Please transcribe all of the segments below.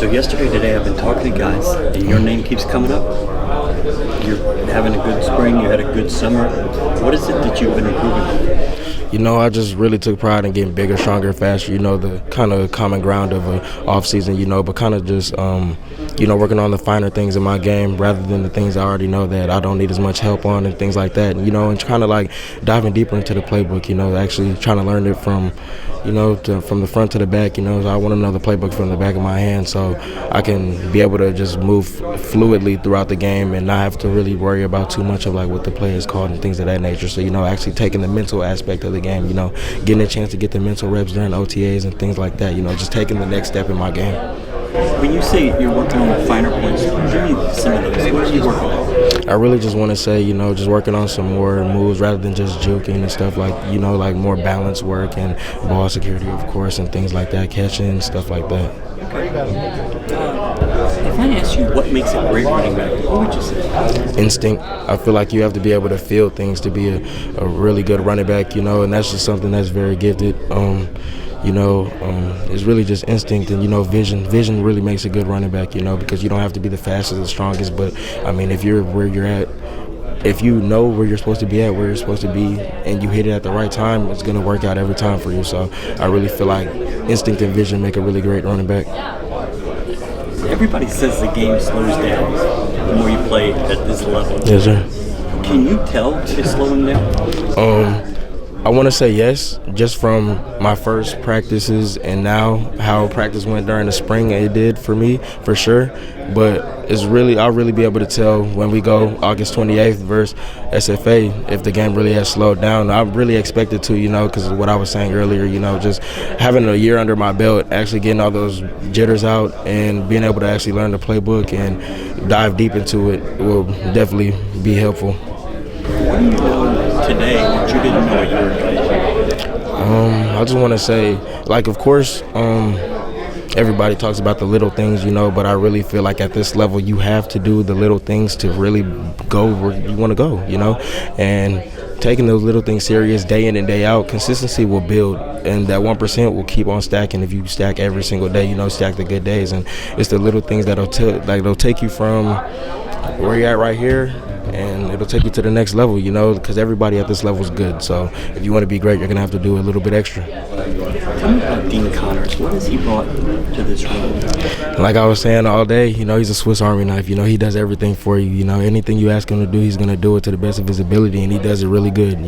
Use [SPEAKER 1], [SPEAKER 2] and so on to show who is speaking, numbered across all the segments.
[SPEAKER 1] So yesterday, today, I've been talking to guys, and your name keeps coming up. You're having a good spring. You had a good summer. What is it that you've been improving on?
[SPEAKER 2] I just really took pride in getting bigger, stronger, faster, the kind of common ground of an off-season, but kind of just, working on the finer things in my game rather than the things I already know that I don't need as much help on and things like that, and kind of like diving deeper into the playbook, actually trying to learn it from, from the front to the back, I want to know the playbook from the back of my hand so I can be able to just move fluidly throughout the game and not have to really worry about too much of like what the play is called and things of that nature. So, actually taking the mental aspect of the game, getting a chance to get the mental reps during OTAs and things like that, just taking the next step in my game.
[SPEAKER 1] When you say you're working on the finer points, give me some of those. What are you working on?
[SPEAKER 2] I really just want to say, just working on some more moves rather than just juking and stuff like, like more balance work and ball security, of course, and things like that, catching, stuff like that.
[SPEAKER 1] If I ask you what makes a great running back, what would you say?
[SPEAKER 2] Instinct. I feel like you have to be able to feel things to be a really good running back, and that's just something that's very gifted. It's really just instinct and, vision. Vision really makes a good running back, because you don't have to be the fastest or the strongest. But, if you're where you're at, if you know where you're supposed to be at, where you're supposed to be, and you hit it at the right time, it's going to work out every time for you. So I really feel like instinct and vision make a really great running back.
[SPEAKER 1] Everybody says the game slows down the more you play at this level.
[SPEAKER 2] Yes, sir.
[SPEAKER 1] Can you tell it's slowing down?
[SPEAKER 2] I want to say yes, just from my first practices and now how practice went during the spring. It did for me, for sure. But I'll really be able to tell when we go August 28th versus SFA if the game really has slowed down. I really expect it to, because of what I was saying earlier, just having a year under my belt, actually getting all those jitters out and being able to actually learn the playbook and dive deep into it will definitely be helpful.
[SPEAKER 1] What do you know today that you didn't know a year ago?
[SPEAKER 2] I just want to say, of course, everybody talks about the little things, but I really feel like at this level you have to do the little things to really go where you want to go, and taking those little things serious day in and day out, consistency will build, and that 1% will keep on stacking if you stack every single day, stack the good days, and it's the little things that'll take you from where you're at right here, and it'll take you to the next level, because everybody at this level is good. So if you want to be great, you're going to have to do a little bit extra.
[SPEAKER 1] Tell me about Dean Connors. What has he brought to this role?
[SPEAKER 2] Like I was saying all day, he's a Swiss Army knife. He does everything for you. Anything you ask him to do, he's going to do it to the best of his ability, and he does it really good.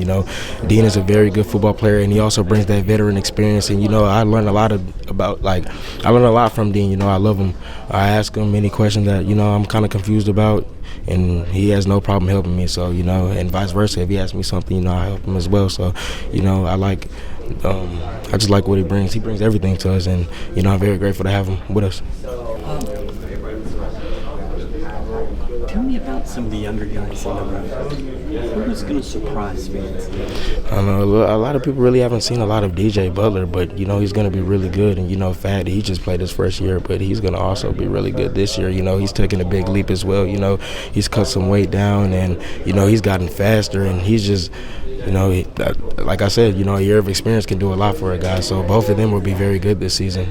[SPEAKER 2] Dean is a very good football player, and he also brings that veteran experience. And, I learned a lot from Dean. I love him. I ask him any questions that, I'm kind of confused about, and he has no problem helping me. So, and vice versa. If he asks me something, I help him as well. So, I just like what he brings. He brings everything to us, and, I'm very grateful to have him with us.
[SPEAKER 1] Tell me about some of the younger guys in the room. Who's going to surprise fans?
[SPEAKER 2] I don't know. A lot of people really haven't seen a lot of DJ Butler, but, he's going to be really good. And, Fat, he just played his first year, but he's going to also be really good this year. He's taking a big leap as well. He's cut some weight down, and, he's gotten faster, and he's just – like I said, a year of experience can do a lot for a guy. So both of them will be very good this season.